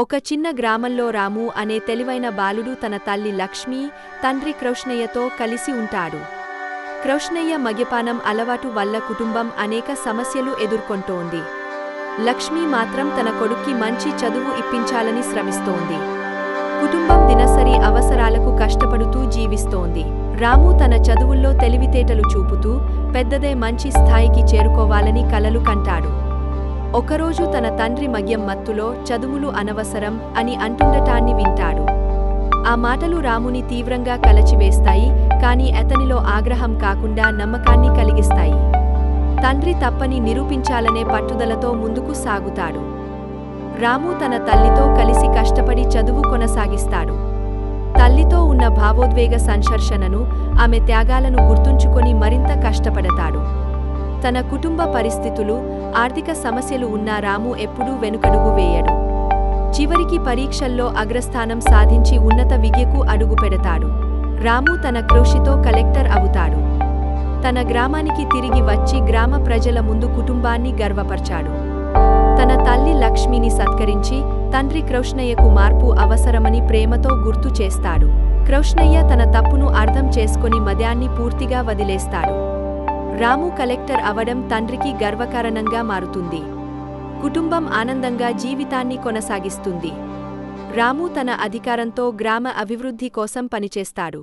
ఒక చిన్న గ్రామంలో రాము అనే తెలివైన బాలుడు తన తల్లి లక్ష్మి, తండ్రి కృష్ణయ్యతో కలిసి ఉంటాడు. కృష్ణయ్య మద్యపానం అలవాటు వల్ల కుటుంబం అనేక సమస్యలు ఎదుర్కొంటోంది. లక్ష్మి మాత్రం తన కొడుక్కి మంచి చదువు ఇప్పించాలని శ్రమిస్తోంది. కుటుంబం దినసరి అవసరాలకు కష్టపడుతూ జీవిస్తోంది. రాము తన చదువుల్లో తెలివితేటలు చూపుతూ పెద్దదే మంచి స్థాయికి చేరుకోవాలని కలలు కంటాడు. ఒకరోజు తన తండ్రి మద్యం మత్తులో చదువులు అనవసరం అని అంటుండటాన్ని వింటాడు. ఆ మాటలు రాముని తీవ్రంగా కలచివేస్తాయి, కాని అతనిలో ఆగ్రహం కాకుండా నమ్మకాన్ని కలిగిస్తాయి. తండ్రి తప్పని నిరూపించాలనే పట్టుదలతో ముందుకు సాగుతాడు. రాము తన తల్లితో కలిసి కష్టపడి చదువు కొనసాగిస్తాడు. తల్లితో ఉన్న భావోద్వేగ సంఘర్షణను, ఆమె త్యాగాలను గుర్తుంచుకొని మరింత కష్టపడతాడు. తన కుటుంబ పరిస్థితులు, ఆర్థిక సమస్యలు ఉన్నా రాము ఎప్పుడూ వెనుకడుగు వేయడు. చివరికి పరీక్షల్లో అగ్రస్థానం సాధించి ఉన్నత విద్యకు అడుగుపెడతాడు. రాము తన కృషితో కలెక్టర్ అవుతాడు. తన గ్రామానికి తిరిగి వచ్చి గ్రామ ప్రజల ముందు కుటుంబాన్ని గర్వపర్చాడు. తన తల్లి లక్ష్మిని సత్కరించి తండ్రి కృష్ణయ్యకు మార్పు అవసరమని ప్రేమతో గుర్తు చేస్తాడు. కృష్ణయ్య తన తప్పును అర్థం చేసుకొని మద్యాన్ని పూర్తిగా వదిలేస్తాడు. రాము కలెక్టర్ అవడం తండ్రికి గర్వకారణంగా మారుతుంది. కుటుంబం ఆనందంగా జీవితాన్ని కొనసాగిస్తుంది. రాము తన అధికారంతో గ్రామ అభివృద్ధి కోసం పనిచేస్తాడు.